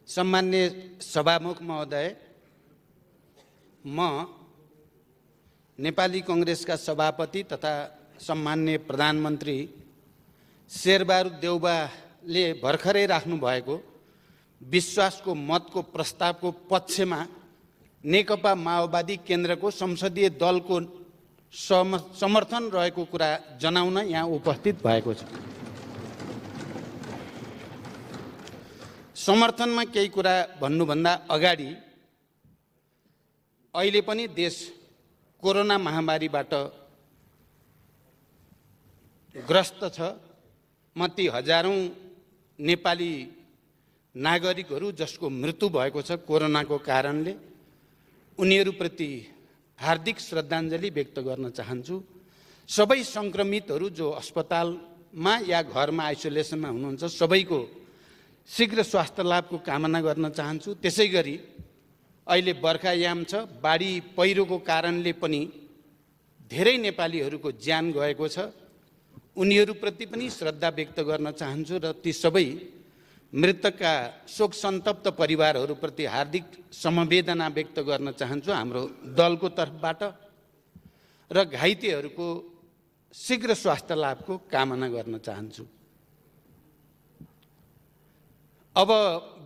सम्मान्य सभामुख महोदय, म नेपाली कांग्रेसका सभापति तथा सम्मान्य प्रधानमन्त्री शेरबहादुर देउवाले भर्खरै राख्नु भएको विश्वासको मतको प्रस्तावको पक्षमा नेकपा माओवादी केन्द्रको संसदीय दलको समर्थन रहेको कुरा जनाउन यहाँ उपस्थित भएको छ। समर्थनमा केही कुरा भन्नुभन्दा अगाडि अहिले पनि देश कोरोना महामारीबाट ग्रस्त छ। म ती हजारौं नेपाली नागरिकहरू जसको मृत्यु भएको छ कोरोनाको कारणले, उनीहरूप्रति हार्दिक श्रद्धाञ्जली व्यक्त गर्न चाहन्छु। सबै संक्रमितहरू जो अस्पतालमा या घरमा आइसोलेसनमा हुनुहुन्छ सबैको शीघ्र स्वास्थ्य लाभको कामना गर्न चाहन्छु। त्यसैगरी अहिले बर्खायाम छ, बाढी पहिरोको कारणले पनि धेरै नेपालीहरूको ज्यान गएको छ, उनीहरूप्रति पनि श्रद्धा व्यक्त गर्न चाहन्छु र ती सबै मृतकका शोक सन्तप्त परिवारहरूप्रति हार्दिक समवेदना व्यक्त गर्न चाहन्छु हाम्रो दलको तर्फबाट र घाइतेहरूको शीघ्र स्वास्थ्य लाभको कामना गर्न चाहन्छु। अब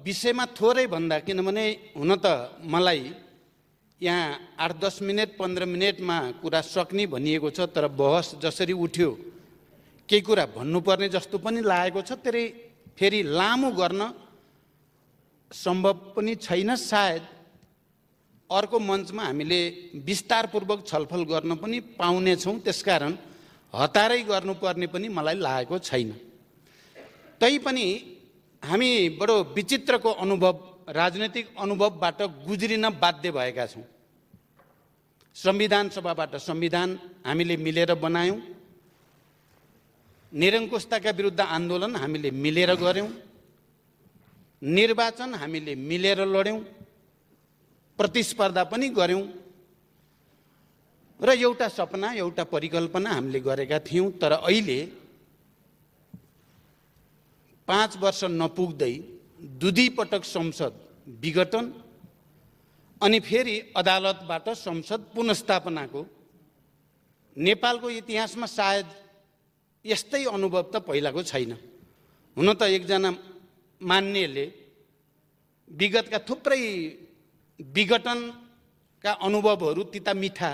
विषयमा थोरै भन्दा, किनभने हुन त मलाई यहाँ 8-10 मिनट 15 मिनटमा कुरा सक्ने भनिएको छ, तर बहस जसरी उठ्यो केही कुरा भन्नुपर्ने जस्तो पनि लागेको छ। त्यसले फेरि लामो गर्न सम्भव पनि छैन। सायद अर्को मञ्चमा हामीले विस्तारपूर्वक छलफल गर्न पनि पाउनेछौँ, त्यसकारण हतारै गर्नुपर्ने पनि मलाई लागेको छैन। तैपनि हामी बडो विचित्रको अनुभव, राजनैतिक अनुभवबाट गुज्रिन बाध्य भएका छौँ। संविधान सभाबाट संविधान हामीले मिलेर बनायौँ, निरङ्कुशताका विरुद्ध आन्दोलन हामीले मिलेर गर्यौँ, निर्वाचन हामीले मिलेर लड्यौँ, प्रतिस्पर्धा पनि गर्यौँ र एउटा सपना, एउटा परिकल्पना हामीले गरेका थियौँ। तर अहिले 5 वर्ष नपुग्दै दुई पटक संसद विघटन अनि फेरि अदालतबाट संसद पुनर्स्थापनाको नेपालको इतिहासमा सायद यस्तै अनुभव त पहिलाको छैन। हुन त एकजना मान्नेले विगतका थुप्रै विघटनका अनुभवहरू तिता मिठा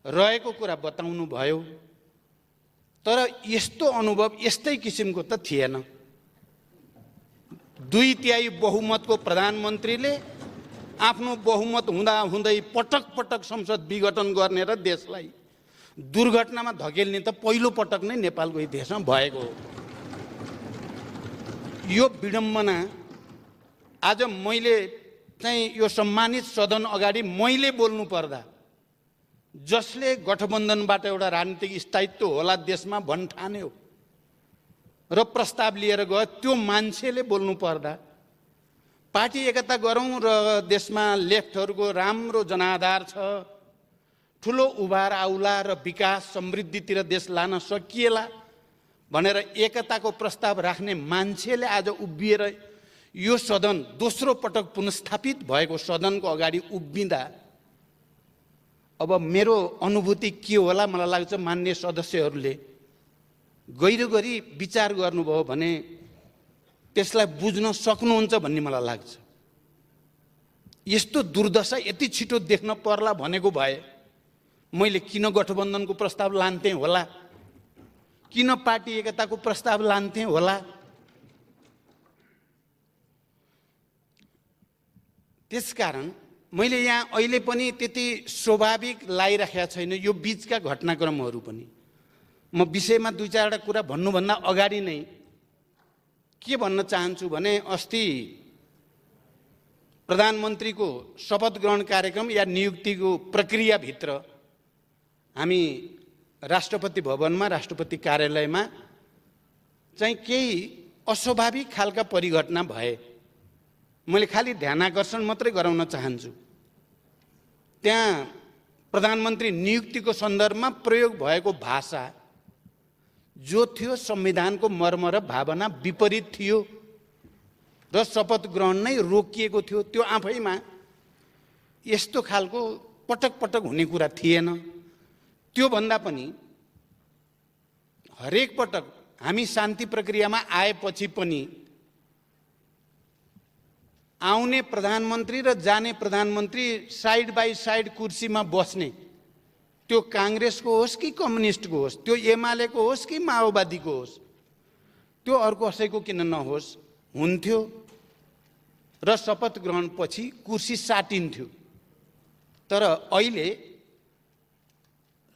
रहेको कुरा बताउनु भयो, तर यस्तो अनुभव यस्तै किसिमको त थिएन। 2/3 बहुमतको प्रधानमन्त्रीले आफ्नो बहुमत हुँदा हुँदै पटक पटक संसद विघटन गर्ने र देशलाई दुर्घटनामा धकेल्ने त पहिलो पटक नै नेपालको इतिहासमा भएको हो। यो विडम्बना आज मैले चाहिँ यो सम्मानित सदन अगाडि मैले बोल्नु पर्दा, जसले गठबन्धनबाट एउटा राजनीतिक स्थायित्व होला देशमा भन्ठान्यो र प्रस्ताव लिएर गयो, त्यो मान्छेले बोल्नु पर्दा पार्टी एकता गरौँ र देशमा लेफ्टहरूको राम्रो जनाधार छ, ठुलो उभार आउला र विकास समृद्धितिर देश लान सकिएला भनेर एकताको प्रस्ताव राख्ने मान्छेले आज उभिएर यो सदन दोस्रो पटक पुनर्स्थापित भएको सदनको अगाडि उभिँदा अब मेरो अनुभूति के होला? मलाई लाग्छ मान्य सदस्यहरूले गहिरो गरी विचार गर्नुभयो भने त्यसलाई बुझ्न सक्नुहुन्छ भन्ने मलाई लाग्छ। यस्तो दुर्दशा यति छिटो देख्न पर्ला भनेको भए मैले किन गठबन्धनको प्रस्ताव लान्थेँ होला, किन पार्टी एकताको प्रस्ताव लान्थेँ होला। त्यसकारण मैले यहाँ अहिले पनि त्यति स्वाभाविक लागिराखेका छैन यो बीचका घटनाक्रमहरू पनि। म विषयमा 2-4 कुरा भन्नुभन्दा अगाडि नै के भन्न चाहन्छु भने, अस्ति प्रधानमन्त्रीको शपथ ग्रहण कार्यक्रम या नियुक्तिको प्रक्रियाभित्र हामी राष्ट्रपति भवनमा, राष्ट्रपति कार्यालयमा चाहिँ केही अस्वाभाविक खालका परिघटना भए। मैले खालि ध्यानाकर्षण मात्रै गराउन चाहन्छु। त्यहाँ प्रधानमन्त्री नियुक्तिको सन्दर्भमा प्रयोग भएको भाषा जो थियो संविधानको मर्म र भावना विपरीत थियो। र शपथ ग्रहण नै रोकिएको थियो। त्यो आफैमा यस्तो खालको पटक पटक हुने कुरा थिएन। त्यो भन्दा पनि हरेक पटक हामी शान्ति प्रक्रियामा आएपछि पनि आउने प्रधानमन्त्री र जाने प्रधानमन्त्री साइड बाई साइड कुर्सीमा बस्ने, त्यो कांग्रेसको होस् कि कम्युनिस्टको होस्, त्यो एमालेको होस् कि माओवादीको होस्, त्यो अर्को कसैको किन नहोस्, हुन्थ्यो र शपथ ग्रहण पछि कुर्सी साटिन्थ्यो। तर अहिले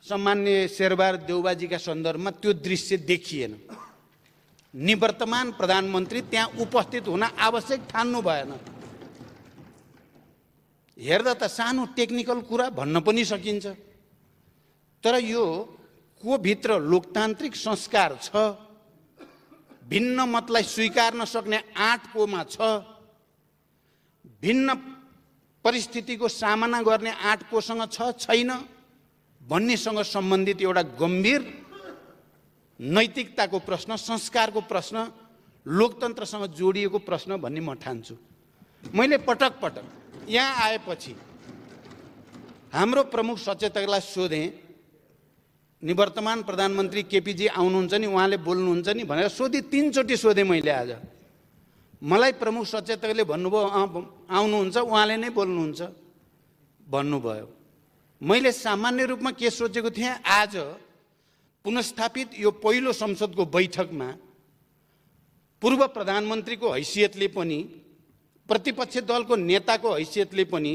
सम्मान्य शेरबहादुर देउबाजीका सन्दर्भमा त्यो दृश्य देखिएन। निवर्तमान प्रधानमन्त्री त्यहाँ उपस्थित हुन आवश्यक ठान्नु भएन। हेर्दा त सानो टेक्निकल कुरा भन्न पनि सकिन्छ, तर यो को भित्र लोकतान्त्रिक संस्कार छ, भिन्न मतलाई स्वीकार्न सक्ने आँट कोमा छ, भिन्न परिस्थितिको सामना गर्ने आँट कोसँग छ छैन भन्नेसँग सम्बन्धित एउटा गम्भीर नैतिकताको प्रश्न, संस्कारको प्रश्न, लोकतन्त्रसँग जोडिएको प्रश्न भन्ने म ठान्छु। मैले पटक पटक यहाँ आएपछि हाम्रो प्रमुख सचेतकलाई सोधेँ, निवर्तमान प्रधानमन्त्री केपीजी आउनुहुन्छ नि, उहाँले बोल्नुहुन्छ नि भनेर सोधि 3 चोटि सोधेँ मैले आज। मलाई प्रमुख सचेतकले भन्नुभयो आउनुहुन्छ, उहाँले नै बोल्नुहुन्छ भन्नुभयो। मैले सामान्य रूपमा के सोचेको थिएँ, आज पुनस्थापित यो पहिलो संसदको बैठकमा पूर्व प्रधानमन्त्रीको हैसियतले पनि, प्रतिपक्ष दलको नेताको हैसियतले पनि,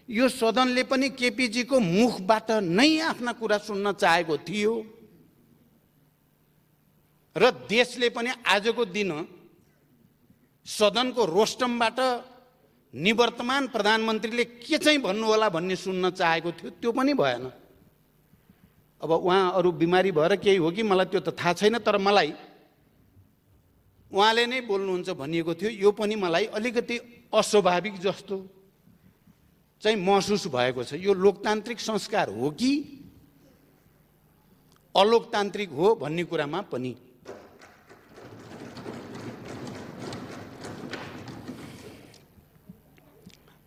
यो सदनले पनि केपीजीको मुखबाट नै आफ्ना कुरा सुन्न चाहेको थियो र देशले पनि आजको दिन सदनको रोस्टमबाट निवर्तमान प्रधानमन्त्रीले के चाहिँ भन्नु होला भन्ने सुन्न चाहेको थियो। त्यो पनि भएन। अब उहाँ अरू बिमारी भएर केही हो कि मलाई त्यो त थाहा छैन, तर मलाई उहाँले नै बोल्नुहुन्छ भनिएको थियो। यो पनि मलाई अलिकति अस्वाभाविक जस्तो चाहिँ महसुस भएको छ। यो लोकतान्त्रिक संस्कार हो कि अलोकतान्त्रिक हो भन्ने कुरामा पनि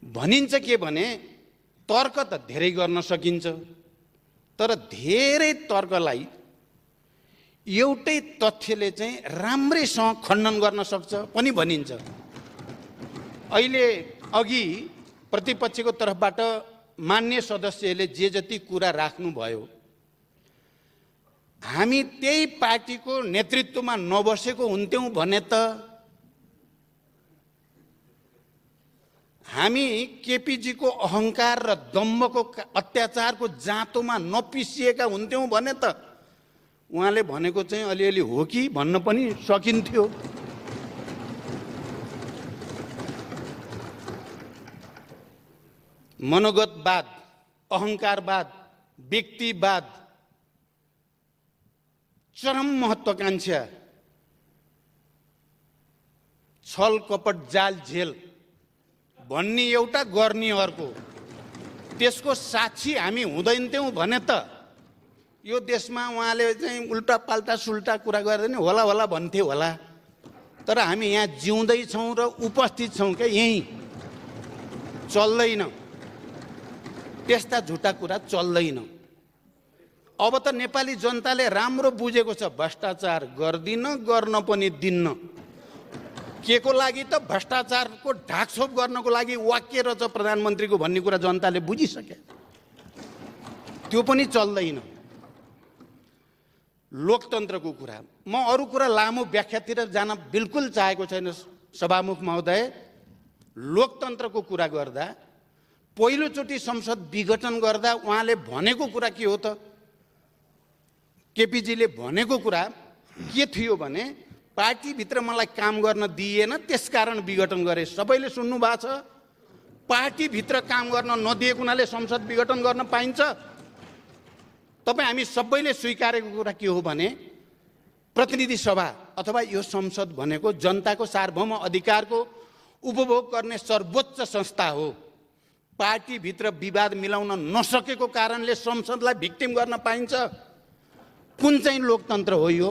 भनिन्छ के भने तर्क त धेरै गर्न सकिन्छ, तर धेरै तर्कलाई एउटै तथ्यले चाहिँ राम्रैसँग खण्डन गर्न सक्छ पनि भनिन्छ। अहिले अघि प्रतिपक्षको तर्फबाट मान्य सदस्यले जे जति कुरा राख्नुभयो, हामी त्यही पार्टीको नेतृत्वमा नबसेको हुन्थ्यौँ भने त हामी केपीजीको अहङ्कार र दम्भको अत्याचारको जाँतोमा नपिसिएका हुन्थ्यौँ भने त उहाँले भनेको चाहिँ अलिअलि हो कि भन्न पनि सकिन्थ्यो। मनोगतवाद, अहङ्कारवाद, व्यक्तिवाद, चरम महत्त्वाकांक्षा, छल कपट जाल झेल भन्ने एउटा गर्ने अर्को, त्यसको साक्षी हामी हुँदैनथ्यौँ भने त यो देशमा उहाँले चाहिँ उल्टा पाल्टा सुल्टा कुरा गरेर नि होला होला भन्थे होला। तर हामी यहाँ जिउँदैछौँ र उपस्थित छौँ क्या, यहीँ चल्दैन, त्यस्ता झुटा कुरा चल्दैन। अब त नेपाली जनताले राम्रो बुझेको छ, भ्रष्टाचार गर्दिन, गर्न पनि दिन्न। के को लागि त भ्रष्टाचारको ढाकछोप गर्नको लागि वाक्य रच प्रधानमन्त्रीको भन्ने कुरा जनताले बुझिसके, त्यो पनि चल्दैन। लोकतन्त्रको कुरा, म अरू कुरा लामो व्याख्यातिर जान बिल्कुल चाहेको छैन सभामुख महोदय। लोकतन्त्रको कुरा गर्दा पहिलोचोटि संसद विघटन गर्दा उहाँले भनेको कुरा के हो त? केपीजीले भनेको कुरा के थियो भने पार्टीभित्र मलाई काम गर्न दिएन, त्यसकारण विघटन गरे। सबैले सुन्नु भएको छ, पार्टीभित्र काम गर्न नदिएको हुनाले संसद विघटन गर्न पाइन्छ? तपाईँ हामी सबैले स्वीकारेको कुरा के हो भने प्रतिनिधि सभा अथवा यो संसद भनेको जनताको सार्वभौम अधिकारको उपभोग गर्ने सर्वोच्च संस्था हो। पार्टीभित्र विवाद मिलाउन नसकेको कारणले संसदलाई भिक्टिम गर्न पाइन्छ? कुन चाहिँ लोकतन्त्र हो यो?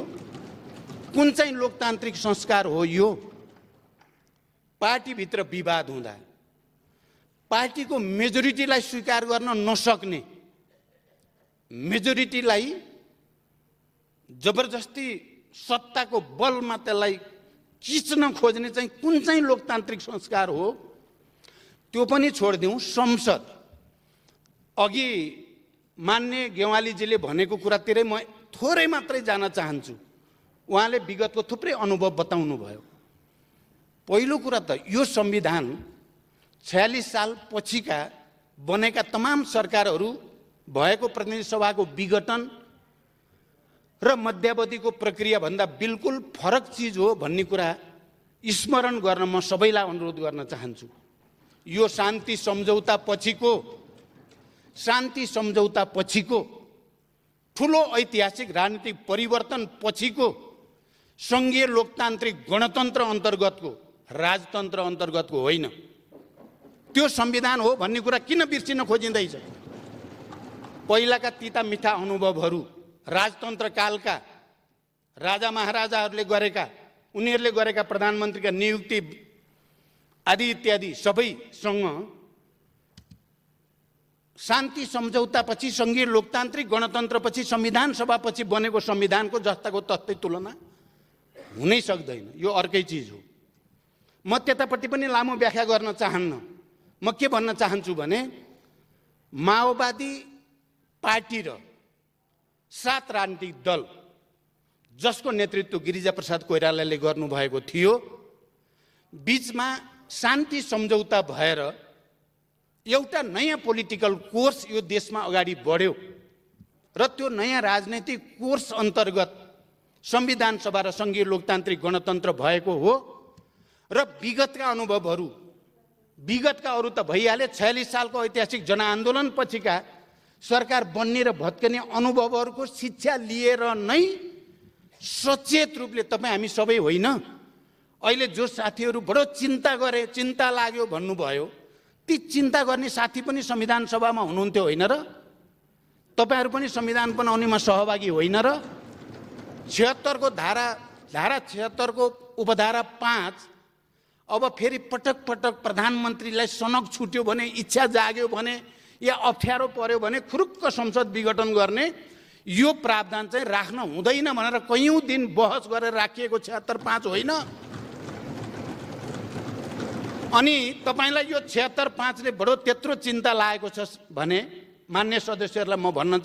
कुन चाहिँ लोकतान्त्रिक संस्कार हो यो? पार्टीभित्र विवाद हुँदा पार्टीको मेजोरिटीलाई स्वीकार गर्न नसक्ने, मेजोरिटीलाई जबरजस्ती सत्ताको बलमा त्यसलाई खिच्न खोज्ने चाहिँ कुन चाहिँ लोकतान्त्रिक संस्कार हो त्यो पनि छोडिदिउँ। संसद अघि मान्य गेवालीजीले भनेको कुरातिरै म थोरै मात्रै जान चाहन्छु। उहाँले विगतको थुप्रै अनुभव बताउनु भयो। पहिलो कुरा त यो संविधान 46 साल पछिका बनेका तमाम सरकारहरू भएको प्रतिनिधि सभाको विघटन र मध्यावधिको प्रक्रिया भन्दा बिल्कुल फरक चिज हो भन्ने कुरा स्मरण गर्न म सबैलाई अनुरोध गर्न चाहन्छु। यो शान्ति सम्झौता पछिको ठुलो ऐतिहासिक राजनीतिक परिवर्तन पछिको संघीय लोकतान्त्रिक गणतन्त्र अन्तर्गतको राजतन्त्र अन्तर्गतको होइन। त्यो संविधान हो भन्ने कुरा किन बिर्सिन खोजिँदैछ? पहिलाका तिता मिठा अनुभवहरू राजतन्त्र कालका राजा महाराजाहरूले गरेका, उनीहरूले गरेका प्रधानमन्त्रीका नियुक्ति आदि इत्यादि सबैसँग शान्ति सम्झौतापछि संघीय लोकतान्त्रिक गणतन्त्रपछि संविधान सभापछि बनेको संविधानको जस्ताको तस्तै तुलना हुनै सक्दैन। यो अर्कै चिज हो। म त्यतापट्टि पनि लामो व्याख्या गर्न चाहन्न। म के भन्न चाहन्छु भने माओवादी पार्टी र 7 राजनीतिक दल जसको नेतृत्व गिरिजाप्रसाद कोइरालाले गर्नुभएको थियो, बीचमा शान्ति सम्झौता भएर एउटा नयाँ पोलिटिकल कोर्स यो देशमा अगाडि बढ्यो र त्यो नयाँ राजनैतिक कोर्स अन्तर्गत संविधान सभा र संघीय लोकतान्त्रिक गणतन्त्र भएको हो। र विगतका अनुभवहरू, विगतका अरू त भइहाले, 46 सालको ऐतिहासिक जनआन्दोलन पछिका सरकार बन्ने र भत्कने अनुभवहरूको शिक्षा लिएर नै सचेत रूपले तपाईँ हामी सबै होइन, अहिले जो साथीहरू बडो चिन्ता लाग्यो भन्नुभयो, ती चिन्ता गर्ने साथी पनि संविधान सभामा हुनुहुन्थ्यो होइन र? तपाईहरू पनि संविधान बनाउनेमा सहभागी होइन र? 76 को धारा 76 को उपधारा 5 अब फेरि पटक पटक प्रधानमन्त्रीलाई सनक छुट्यो भने, इच्छा जाग्यो भने या अप्ठ्यारो पर्यो भने खुरुक्क संसद विघटन गर्ने यो प्रावधान चाहिँ राख्न हुँदैन भनेर कयौं दिन बहस गरेर राखिएको 76(5) होइन। अनि तपाईलाई यो 76(5) ले बडो त्यत्रो चिन्ता लागेको छ भने मान्य सदस्यहरूलाई म भन्न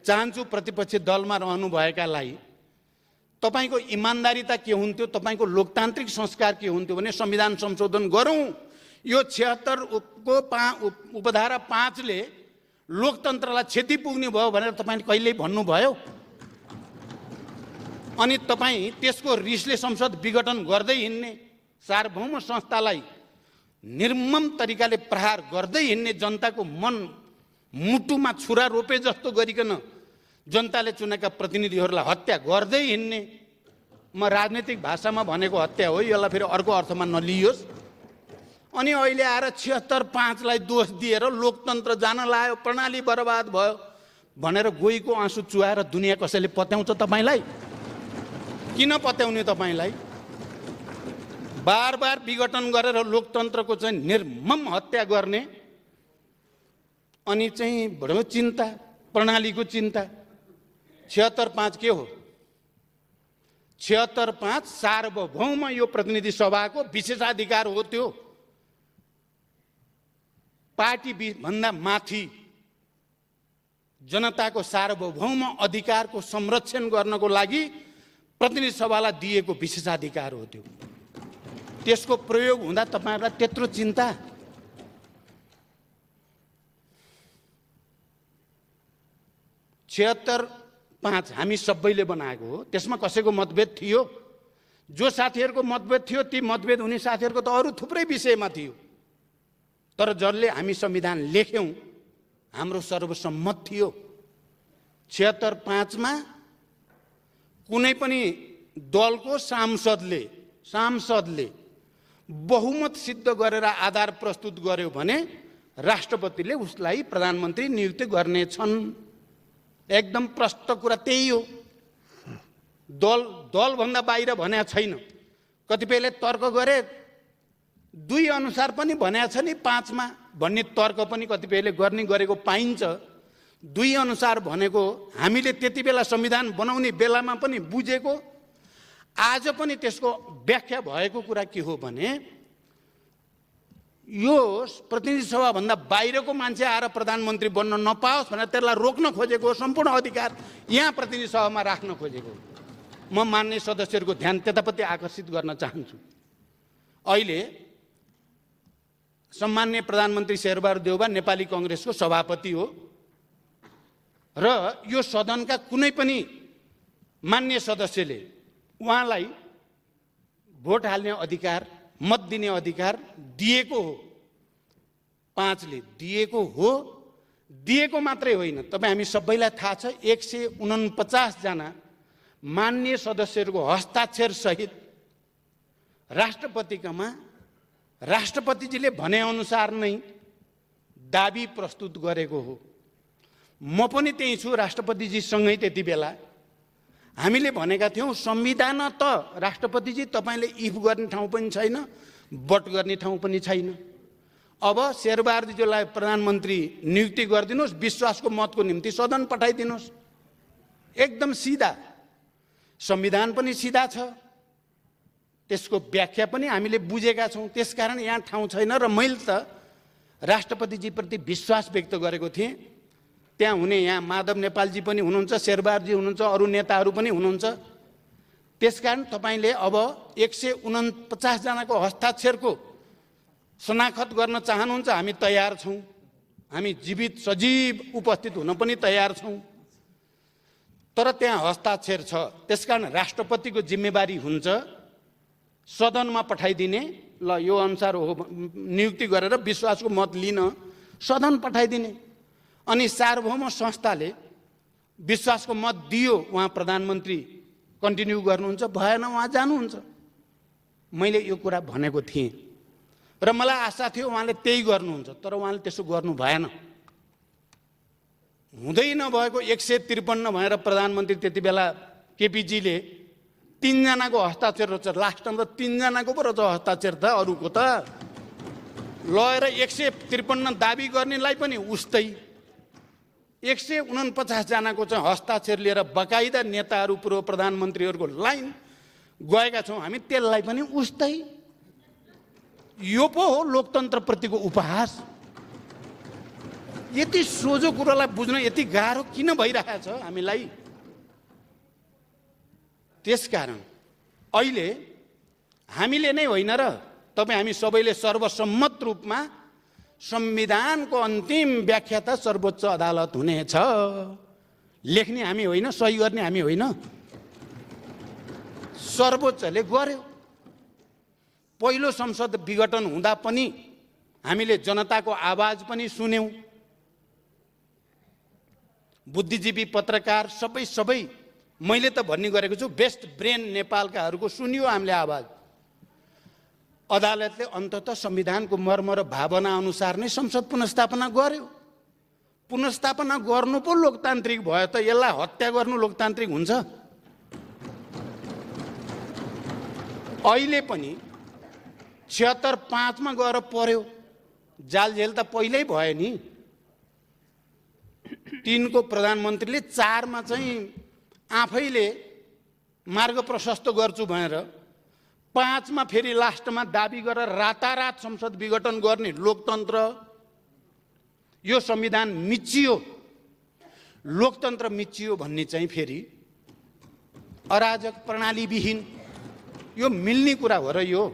चाहन्छु, प्रतिपक्षी दलमा रहनुभएकालाई तपाईको इमानदारीता के हुन्थ्यो, तपाईको लोकतान्त्रिक संस्कार के हुन्थ्यो भने संविधान संशोधन गरौँ। यो 76 को उपधारा 5 ले लोकतन्त्रलाई क्षति पुग्ने भयो भनेर तपाईले कहिल्यै भन्नुभयो? अनि तपाई त्यसको रिसले संसद विघटन गर्दै हिँड्ने, सार्वभौम संस्थालाई निर्मम तरिकाले प्रहार गर्दै हिँड्ने, जनताको मन मुटुमा छुरा रोपे जस्तो गरिकन जनताले चुनेका प्रतिनिधिहरूलाई हत्या गर्दै हिँड्ने, म राजनीतिक भाषामा भनेको हत्या हो, यसलाई फेरि अर्को अर्थमा नलियोस्। अनि अहिले आएर 76(5) लाई दोष दिएर लोकतन्त्र जान लाग्यो, प्रणाली बर्बाद भयो भनेर गोहीको आँसु चुहाएर दुनियाँ कसैले पत्याउँछ तपाईलाई? किन पत्याउने तपाईलाई? बार बार विघटन गरेर लोकतन्त्रको चाहिँ निर्मम हत्या गर्ने, अनि चाहिँ बडो चिन्ता, प्रणालीको चिन्ता। 76(5) के हो? 76(5) सार्वभौम यो प्रतिनिधि सभाको विशेषाधिकार हो। त्यो पार्टी भन्दा माथि जनताको सार्वभौम अधिकारको संरक्षण गर्नको लागि प्रतिनिधि सभालाई दिएको विशेषाधिकार हो। त्यो त्यसको प्रयोग हुँदा तपाईहरुलाई त्यत्रो चिन्ता? छिहत्तर 5 हामी सबैले बनाएको हो। त्यसमा कसैको मतभेद थियो? जो साथीहरुको मतभेद थियो ती मतभेद हुने साथीहरुको त अरु थुप्रै विषयमा थियो, तर जसले हामी संविधान लेख्यौं हाम्रो सर्वसम्मत थियो। 76(5) मा कुनै पनि दलको सांसदले बहुमत सिद्ध गरेर आधार प्रस्तुत गर्यो भने राष्ट्रपतिले उसलाई प्रधानमन्त्री नियुक्त गर्नेछन्। एकदम प्रष्ट कुरा त्यही हो। दल भन्दा बाहिर भनेको छैन। कतिपयले तर्क गरे 2 अनुसार पनि भनेको छ नि 5 मा भन्ने तर्क पनि कतिपयले गर्ने गरेको पाइन्छ। 2 अनुसार भनेको हामीले त्यति बेला संविधान बनाउने बेलामा पनि बुझेको, आज पनि त्यसको व्याख्या भएको कुरा के हो भने यो प्रतिनिधि सभा भन्दा बाहिरको मान्छे आएर प्रधानमन्त्री बन्न नपाओस् भनेर त्यसलाई रोक्न खोजेको सम्पूर्ण अधिकार यहाँ प्रतिनिधि सभामा राख्न खोजेको। म मान्य सदस्यहरूको ध्यान त्यतापट्टि आकर्षित गर्न चाहन्छु। अहिले सम्माननीय प्रधानमन्त्री शेरबहादुर देउबा नेपाली कांग्रेसको सभापति हो र यो सदनका कुनै पनि मान्य सदस्यले उहाँलाई भोट हाल्ने अधिकार, मत दिने अधिकार दिएको हो। 5 ले दिएको हो, दिएको मात्रै होइन, तपाईँ हामी सबैलाई थाहा छ 149 जना मान्य सदस्यहरूको हस्ताक्षर सहित राष्ट्रपतिकामा राष्ट्रपतिजीले भने अनुसार नै दाबी प्रस्तुत गरेको हो। म पनि त्यही छु राष्ट्रपतिजीसँगै। त्यति बेला हामीले भनेका थियौं संविधान त राष्ट्रपतिजी तपाईले इफ गर्ने ठाउँ पनि छैन, बट गर्ने ठाउँ पनि छैन। अब शेरबहादुरजीलाई प्रधानमन्त्री नियुक्ति गरिदिनुस्, विश्वासको मतको निम्ति सदन पठाइदिनुस्। एकदम सिधा, संविधान पनि सिधा छ, त्यसको व्याख्या पनि हामीले बुझेका छौं। त्यसकारण यहाँ ठाउँ छैन र मैले त राष्ट्रपतिजी प्रति विश्वास व्यक्त गरेको थिएँ। त्यहाँ हुने यहाँ माधव नेपालजी पनि हुनुहुन्छ, शेरबहादुरजी हुनुहुन्छ, अरू नेताहरू पनि हुनुहुन्छ। त्यसकारण तपाईले अब 149 जनाको हस्ताक्षरको शनाखत गर्न चाहनुहुन्छ, हामी तयार छौं। हामी जीवित सजीव उपस्थित हुन पनि तयार छौं। तर त्यहाँ हस्ताक्षर छ, त्यसकारण राष्ट्रपतिको जिम्मेवारी हुन्छ सदनमा पठाइदिने। ल यो अनुसार हो नियुक्ति गरेर विश्वासको मत लिन सदन पठाइदिने। अनि सार्वभौम संस्थाले विश्वासको मत दियो, उहाँ प्रधानमन्त्री कन्टिन्यू गर्नुहुन्छ, भएन उहाँ जानुहुन्छ। मैले यो कुरा भनेको थिएँ र मलाई आशा थियो उहाँले त्यही गर्नुहुन्छ, तर उहाँले त्यसो गर्नु भएन। हुँदै नभएको 153 भएर प्रधानमन्त्री त्यति बेला केपीजीले 3 जनाको हस्ताक्षर रहेछ, लास्टमा त 3 जनाको पो रहेछ हस्ताक्षर त, अरूको त लगेर 153 दाबी गर्नेलाई पनि उस्तै 149 जनाको चाहिँ हस्ताक्षर लिएर बकाइदा नेताहरू पूर्व प्रधानमन्त्रीहरूको लाइन गएका छौँ हामी, त्यसलाई पनि उस्तै। यो पो हो लोकतन्त्रप्रतिको उपहास। यति सोझो कुरालाई बुझ्न यति गाह्रो किन भइरहेको छ हामीलाई? त्यसकारण अहिले हामीले नै होइन र तपाईँ हामी सबैले सर्वसम्मत रूपमा संविधानको अन्तिम व्याख्या त सर्वोच्च अदालत हुनेछ। लेख्ने हामी होइन, सही गर्ने हामी होइन, सर्वोच्चले गर्यो। पहिलो संसद विघटन हुँदा पनि हामीले जनताको आवाज पनि सुन्यौं। बुद्धिजीवी, पत्रकार सबै मैले त भन्ने गरेको छु, बेस्ट ब्रेन नेपालकाहरूको सुनियो हामीले आवाज। अदालतले अन्ततः संविधानको मर्म र भावना अनुसार नै संसद पुनर्स्थापना गर्यो। पुनर्स्थापना गर्नु पो लोकतान्त्रिक भयो त यसलाई हत्या गर्नु लोकतान्त्रिक हुन्छ? अहिले पनि 76-5 मा गएर पर्यो, जालझेल त पहिल्यै भयो नि। 3 को प्रधानमन्त्रीले 4 मा चाहिँ आफैले मार्ग प्रशस्त गर्छु भनेर 5 मा फेरि लास्टमा दाबी गरेर रातारात संसद विघटन गर्ने लोकतन्त्र, यो संविधान मिचियो, लोकतन्त्र मिचियो भन्ने चाहिँ फेरि अराजक प्रणालीविहीन, यो मिल्ने कुरा हो र यो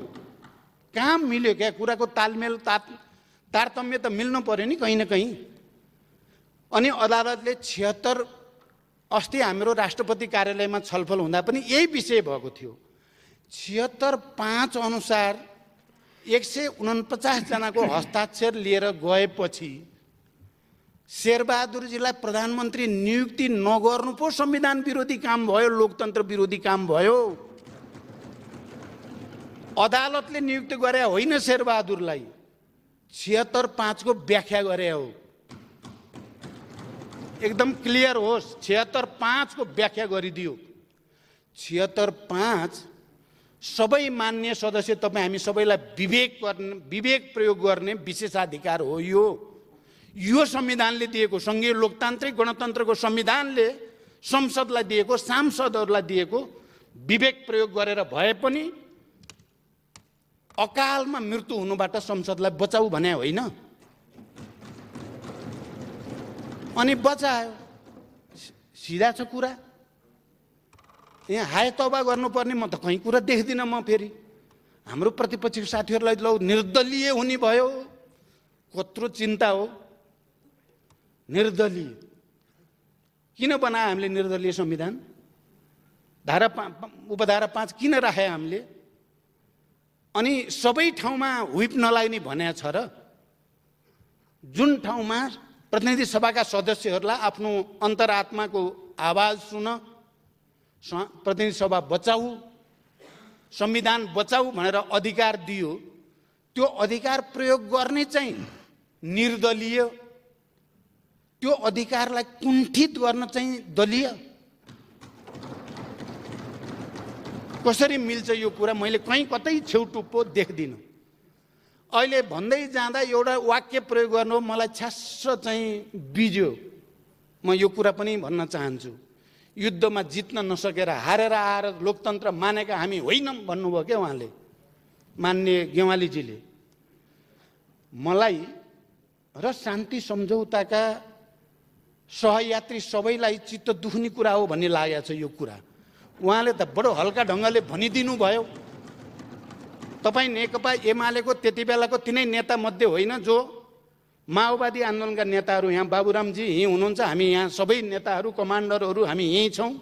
कहाँ मिल्यो क्या? कुराको तालमेल तारतम्य त मिल्नु पर्यो नि कहीँ न कहीँ। अनि अदालतले 76, अस्ति हाम्रो राष्ट्रपति कार्यालयमा छलफल हुँदा पनि यही विषय भएको थियो। 76-5 अनुसार 149 जनाको हस्ताक्षर लिएर गएपछि शेरबहादुरजीलाई प्रधानमन्त्री नियुक्ति नगर्नु पो संविधान विरोधी काम भयो, लोकतन्त्र विरोधी काम भयो। अदालतले नियुक्ति गरे होइन शेरबहादुरलाई, 76-5 को व्याख्या गरे हो। एकदम क्लियर होस्, 76-5 को व्याख्या गरिदियो। 76-5 सबै मान्य सदस्य तपाईँ हामी सबैलाई विवेक प्रयोग गर्ने विशेषाधिकार हो। यो संविधानले दिएको, सङ्घीय लोकतान्त्रिक गणतन्त्रको संविधानले संसदलाई दिएको, सांसदहरूलाई दिएको विवेक प्रयोग गरेर भए पनि अकालमा मृत्यु हुनुबाट संसदलाई बचाऊ भने होइन। अनि बचायो, सिधा छ कुरा। यहाँ हाय तौबा गर्नुपर्ने म त कहीँ कुरा देख्दिनँ। म फेरि हाम्रो प्रतिपक्षीको साथीहरूलाई लौ निर्दलीय हुने भयो, कत्रो चिन्ता हो। निर्दलीय किन बनायो हामीले? निर्दलीय संविधान उपधारा 5 किन राखे हामीले? अनि सबै ठाउँमा हुइप नलाग्ने भन्या छ र? जुन ठाउँमा प्रतिनिधि सभाका सदस्यहरूलाई आफ्नो अन्तरात्माको आवाज सुन, प्रतिनिधि सभा बचाऊ, संविधान बचाऊ भनेर अधिकार दियो, त्यो अधिकार प्रयोग गर्ने चाहिँ निर्दलीय, त्यो अधिकारलाई कुण्ठित गर्न चाहिँ दलीय। कसरी मिल्छ यो कुरा? मैले कहीँ कतै छेउटुप्पो देख्दिनँ। अहिले भन्दै जाँदा एउटा वाक्य प्रयोग गर्नु मलाई छ्यास्स चाहिँ बिज्यो। म यो कुरा पनि भन्न चाहन्छु, युद्धमा जित्न नसकेर हारेर आएर लोकतन्त्र मानेका हामी होइनौँ भन्नुभयो क्या उहाँले, मान्य गेवालीजीले। मलाई र शान्ति सम्झौताका सहयात्री सबैलाई चित्त दुख्ने कुरा हो भन्ने लागेको छ यो कुरा। उहाँले त बडो हल्का ढङ्गले भनिदिनु भयो। तपाईँ नेकपा एमालेको त्यति बेलाको तिनै नेता मध्ये होइन जो माओवादी आन्दोलनका नेताहरू, यहाँ बाबुरामजी यहीँ हुनुहुन्छ, हामी यहाँ सबै नेताहरू कमान्डरहरू हामी यहीँ छौँ।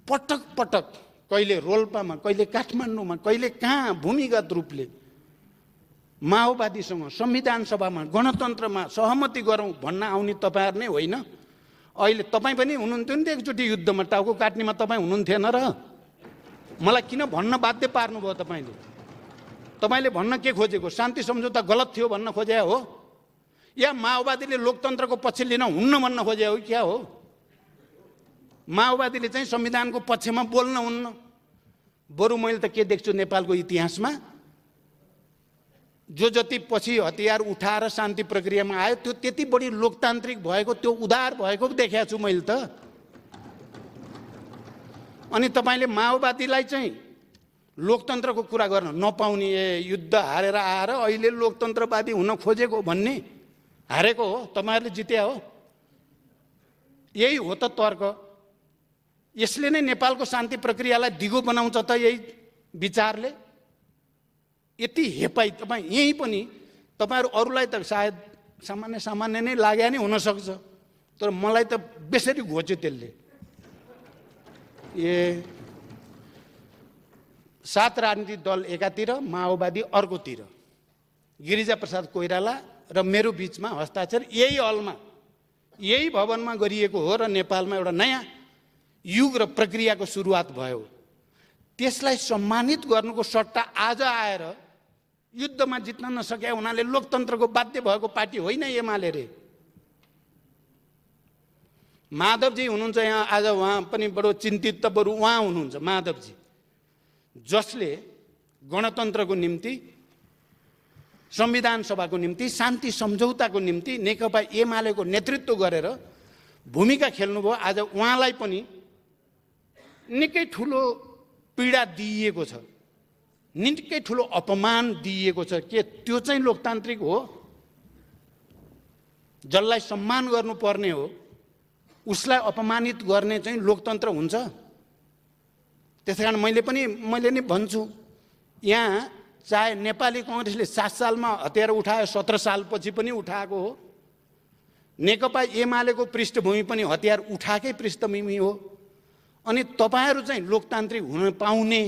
पटक पटक कहिले रोल्पामा, कहिले काठमाडौँमा, कहिले कहाँ भूमिगत रूपले माओवादीसँग संविधान सभामा गणतन्त्रमा सहमति गरौँ भन्न आउने तपाईँहरू नै होइन? अहिले तपाईँ पनि हुनुहुन्थ्यो नि त एकचोटि युद्धमा, टाउको काट्नेमा तपाईँ हुनुहुन्थेन र? मलाई किन भन्न बाध्य पार्नुभयो तपाईँले? तपाईँले भन्न के खोजेको? शान्ति सम्झौता गलत थियो भन्न खोजे हो, या माओवादीले लोकतन्त्रको पक्ष लिन हुन्न भन्न खोजे हो? क्या हो? माओवादीले चाहिँ संविधानको पक्षमा बोल्न हुन्न। बरु मैले त के देख्छु नेपालको इतिहासमा, जो जति पछि हतियार उठाएर शान्ति प्रक्रियामा आयो त्यो त्यति बढी लोकतान्त्रिक भएको, त्यो उदार भएको देखेको छु मैले त। अनि तपाईँले माओवादीलाई चाहिँ लोकतन्त्रको कुरा गर्न नपाउने, युद्ध हारेर आएर अहिले लोकतन्त्रवादी हुन खोजेको भन्ने, हारेको हो, तपाईँहरूले जित्या हो। यही हो त तर्क। यसले नै नेपालको शान्ति प्रक्रियालाई दिगो बनाउँछ त यही विचारले। यति हेपाई तपाईँ यहीँ पनि, तपाईँहरू अरूलाई त सायद सामान्य नै लाग्यो नि हुनसक्छ, तर मलाई त बेसरी घोच्यो त्यसले। 7 राजनीतिक दल एकातिर, माओवादी अर्कोतिर, गिरिजाप्रसाद कोइराला र मेरो बिचमा हस्ताक्षर यही हलमा, यही भवनमा गरिएको हो र नेपालमा एउटा नयाँ युग र प्रक्रियाको सुरुवात भयो। त्यसलाई सम्मानित गर्नुको सट्टा आज आएर युद्धमा जित्न नसके हुनाले लोकतन्त्रको बाध्य भएको पार्टी होइन एमाले रे। माधवजी हुनुहुन्छ यहाँ आज, उहाँ पनि बडो चिन्तित त बरु उहाँ हुनुहुन्छ, माधवजी, जसले गणतन्त्रको निम्ति, संविधान सभाको निम्ति, शान्ति सम्झौताको निम्ति नेकपा एमालेको नेतृत्व गरेर भूमिका खेल्नुभयो। आज उहाँलाई पनि निकै ठुलो पीडा दिइएको छ, निकै ठुलो अपमान दिइएको छ। के त्यो चाहिँ लोकतान्त्रिक हो? जसलाई सम्मान गर्नुपर्ने हो उसलाई अपमानित गर्ने चाहिँ लोकतन्त्र हुन्छ? त्यसैकारण मैले नि भन्छु, यहाँ चाहे नेपाली कांग्रेसले 7 सालमा हतियार उठायो, 17 सालपछि पनि उठाएको हो। नेकपा एमालेको पृष्ठभूमि पनि हतियार उठाएकै पृष्ठभूमि हो। अनि तपाईहरू चाहिँ लोकतान्त्रिक हुन पाउने,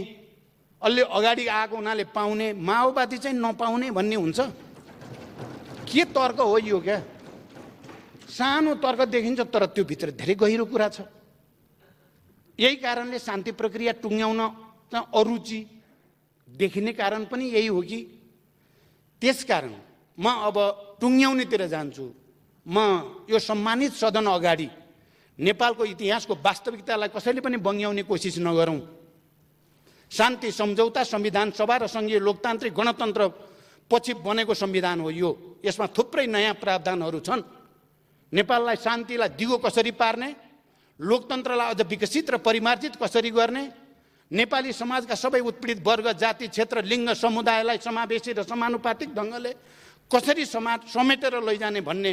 अलि अगाडि आएको हुनाले पाउने, माओवादी चाहिँ नपाउने भन्ने हुन्छ? के तर्क हो यो? क्या सानो तर्क देखिन्छ, तर त्यो भित्र धेरै गहिरो कुरा छ। यही कारणले शान्ति प्रक्रिया टुङ्ग्याउन अरुचि देखिने कारण पनि यही हो कि त्यसकारण म अब टुङ्ग्याउनेतिर जान्छु। म यो सम्मानित सदन अगाडि नेपालको इतिहासको वास्तविकतालाई कसैले पनि बङ्ग्याउने कोसिस नगरौँ। शान्ति सम्झौता संविधान सभा र सङ्घीय लोकतान्त्रिक गणतन्त्र पछि बनेको संविधान हो यो। यसमा थुप्रै नयाँ प्रावधानहरू छन्। नेपाललाई शान्तिलाई दिगो कसरी पार्ने, लोकतन्त्रलाई अझ विकसित र परिमार्जित कसरी गर्ने, नेपाली समाजका सबै उत्पीडित वर्ग, जाति, क्षेत्र, लिङ्ग, समुदायलाई समावेशी र समानुपातिक ढङ्गले कसरी समेटेर लैजाने भन्ने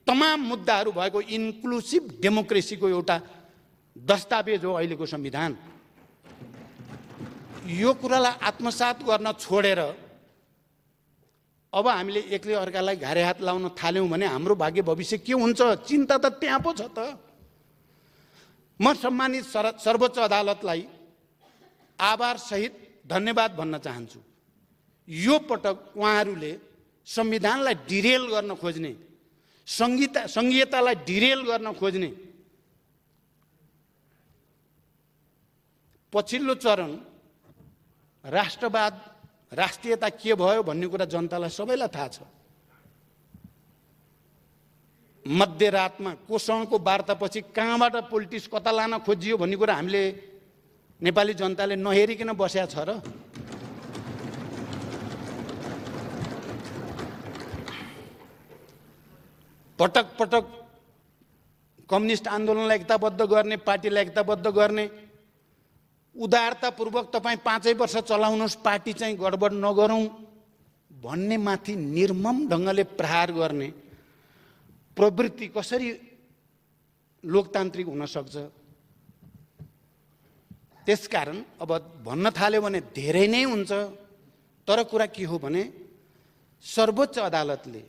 तमाम मुद्दाहरू भएको इन्क्लुसिभ डेमोक्रेसीको एउटा दस्तावेज हो अहिलेको संविधान। यो कुरालाई आत्मसात गर्न छोडेर अब हामीले एकले अर्कालाई घारे हात लाउन थाल्यौँ भने हाम्रो भाग्य भविष्य के हुन्छ? चिन्ता त त्यहाँ पो छ त। म सम्मानित सर्वोच्च अदालतलाई आभार सहित धन्यवाद भन्न चाहन्छु। यो पटक उहाँहरूले संविधानलाई डिरेल गर्न खोज्ने, संघीयतालाई डिरेल गर्न खोज्ने पछिल्लो चरण राष्ट्रवाद, राष्ट्रियता के भयो भन्ने कुरा जनतालाई सबैलाई थाहा छ। मध्यरातमा कोसँगको वार्तापछि कहाँबाट पोलिटिक्स कता लान खोजियो भन्ने कुरा हामीले नेपाली जनताले नहेरिकन बसेका छ र। पटक पटक कम्युनिस्ट आन्दोलनलाई एकताबद्ध गर्ने, पार्टीलाई एकताबद्ध गर्ने, उदारतापूर्वक तपाईँ 5 वर्ष चलाउनुहोस्, पार्टी चाहिँ गडबड नगरौँ भन्ने माथि निर्मम ढङ्गले प्रहार गर्ने प्रवृत्ति कसरी लोकतान्त्रिक हुन सक्छ? त्यसकारण अब भन्न थाल्यो भने धेरै नै हुन्छ। तर कुरा के हो भने सर्वोच्च अदालतले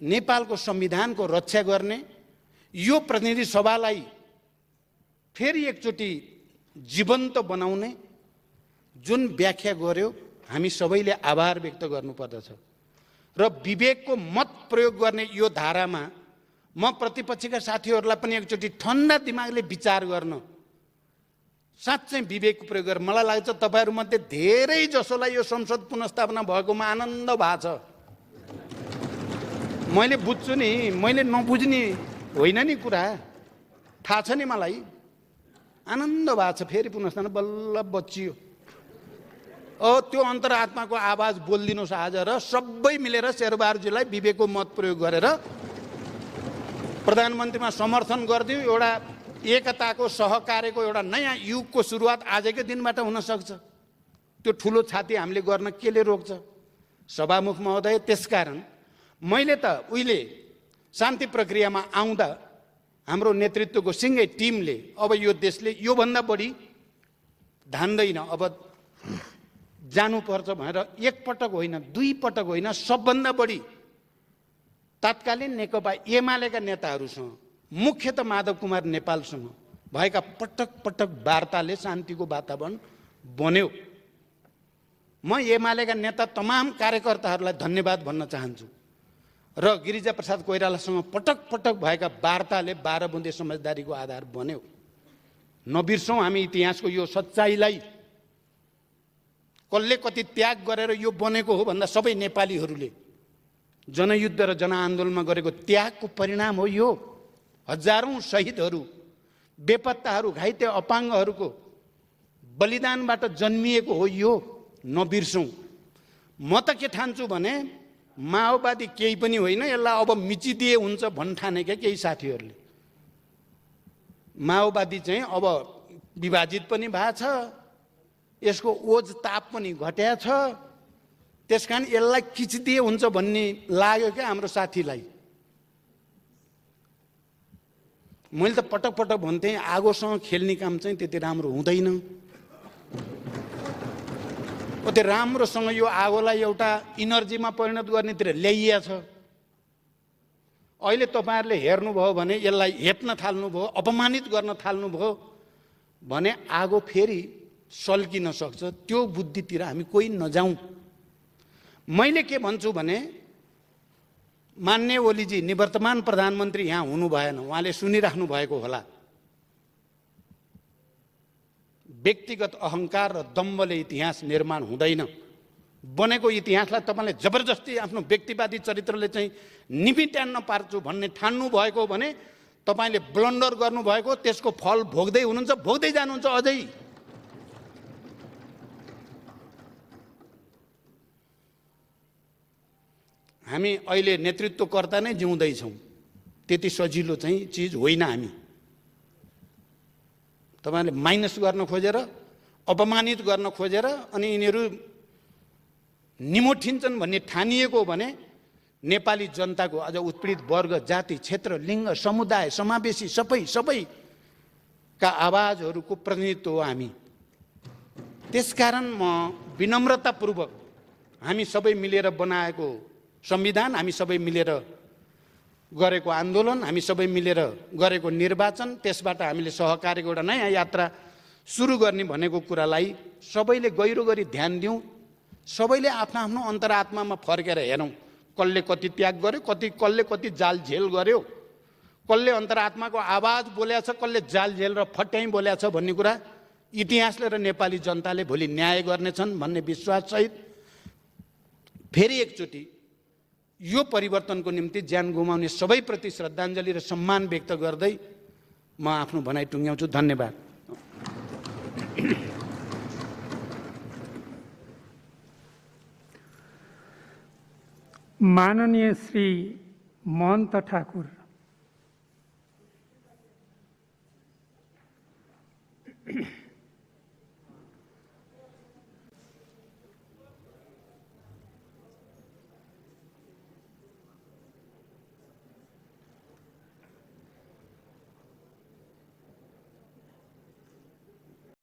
नेपालको संविधानको रक्षा गर्ने, यो प्रतिनिधि सभालाई फेरि एकचोटि जीवन्त बनाउने जुन व्याख्या गर्यो, हामी सबैले आभार व्यक्त गर्नुपर्दछ। र विवेकको मत प्रयोग गर्ने यो धारामा म प्रतिपक्षका साथीहरूलाई पनि एकचोटि ठन्डा दिमागले विचार गर्न, साँच्चै विवेकको प्रयोग गरेर मलाई लाग्छ तपाईँहरूमध्ये धेरै जसोलाई यो संसद पुनर्स्थापना भएकोमा आनन्द भएको छ। मैले बुझ्छु नि, मैले नबुझ्ने होइन नि कुरा, थाहा छ नि मलाई। आनन्द भएको छ, फेरि पुनर्स्थापना बल्ल बचियो। त्यो अन्तरात्माको आवाज बोलिदिनुहोस् आज र सबै मिलेर शेरबहादुरजीलाई विवेकको मत प्रयोग गरेर प्रधानमन्त्रीमा समर्थन गरिदिउँ। एउटा एकताको, सहकार्यको एउटा नयाँ युगको सुरुवात आजकै दिनबाट हुन सक्छ। त्यो ठुलो छाती हामीले गर्न केले रोक्छ? सभामुख महोदय, त्यसकारण मैले त उहिले शान्ति प्रक्रियामा आउँदा हाम्रो नेतृत्वको सिङ्गै टिमले अब यो देशले योभन्दा बढी धान्दैन, अब जानुपर्छ भनेर एकपटक होइन, 2 पटक होइन, सबभन्दा बढी तत्कालीन नेकपा एमालेका नेताहरूसँग, मुख्यतः माधव कुमार नेपालसँग भएका पटक पटक वार्ताले शान्तिको वातावरण बन्यो। म एमालेका नेता तमाम कार्यकर्ताहरूलाई धन्यवाद भन्न चाहन्छु र गिरिजा प्रसाद कोइरालासँग पटक पटक भएका वार्ताले 12 बुँदे समझदारीको आधार बन्यो। नबिर्सौँ हामी इतिहासको यो सच्चाइलाई। कसले कति त्याग गरेर यो बनेको हो भन्दा सबै नेपालीहरूले जनयुद्ध र जनआन्दोलनमा गरेको त्यागको परिणाम हो यो। हजारौं शहीदहरू, बेपत्ताहरू, घाइते अपाङ्गहरूको बलिदानबाट जन्मिएको हो यो, नबिर्सौँ। म त के ठान्छु भने माओवादी केही पनि होइन, यसलाई अब मिचिदिए हुन्छ भन्ठानेका केही साथीहरूले। माओवादी चाहिँ अब विभाजित पनि भएको छ, यसको ओज ताप पनि घट्या छ, त्यसकारण यसलाई किचिदिए हुन्छ भन्ने लाग्यो क्या हाम्रो साथीलाई। मैले त पटक पटक भन्थेँ आगोसँग खेल्ने काम चाहिँ त्यति राम्रो हुँदैन। कति राम्रोसँग यो आगोलाई एउटा इनर्जीमा परिणत गर्नेतिर ल्याइएको छ। अहिले तपाईँहरूले हेर्नुभयो भने यसलाई हेप्न थाल्नुभयो, अपमानित गर्न थाल्नुभयो भने आगो फेरि सल्किन सक्छ। त्यो बुद्धितिर हामी कोही नजाउँ। मैले के भन्छु भने मान्य ओलीजी निवर्तमान प्रधानमन्त्री यहाँ हुनु भएन, उहाँले सुनिराख्नु भएको होला। व्यक्तिगत अहङ्कार र दम्बले इतिहास निर्माण हुँदैन। बनेको इतिहासलाई तपाईँले जबरजस्ती आफ्नो व्यक्तिवादी चरित्रले चाहिँ निमिट्यान्न पार्छु भन्ने ठान्नु भएको भने तपाईँले ब्लन्डर गर्नुभएको, त्यसको फल भोग्दै हुनुहुन्छ, भोग्दै जानुहुन्छ अझै। हामी अहिले नेतृत्वकर्ता नै जिउँदैछौँ, त्यति सजिलो चाहिँ चिज होइन। हामी तपाईँले माइनस गर्न खोजेर, अपमानित गर्न खोजेर अनि यिनीहरू निमोठिन्छन् भन्ने ठानिएको भने नेपाली जनताको अझ उत्पीडित वर्ग, जाति, क्षेत्र, लिङ्ग, समुदाय, समावेशी सबैका आवाजहरूको प्रतिनिधित्व हो हामी। त्यसकारण म विनम्रतापूर्वक हामी सबै मिलेर बनाएको संविधान, हामी सबै मिलेर गरेको आन्दोलन, हामी सबै मिलेर गरेको निर्वाचन, त्यसबाट हामीले सहकार्यको एउटा नयाँ यात्रा सुरु गर्ने भनेको कुरालाई सबैले गहिरो गरी ध्यान दिउँ। सबैले आफ्नो आफ्नो अन्तरात्मामा फर्केर हेरौँ, कसले कति त्याग गर्यो, कसले कति जाल झेल गर्यो, कसले अन्तरात्माको आवाज बोलेको छ, कसले जाल झेल र फट्याइ बोलेको छ भन्ने कुरा इतिहासले र नेपाली जनताले भोलि न्याय गर्नेछन् भन्ने विश्वाससहित फेरि एकचोटि यो परिवर्तनको निम्ति ज्यान गुमाउने सबैप्रति श्रद्धाञ्जली र सम्मान व्यक्त गर्दै म आफ्नो भनाइ टुङ्ग्याउँछु। धन्यवाद। माननीय श्री महन्त ठाकुर।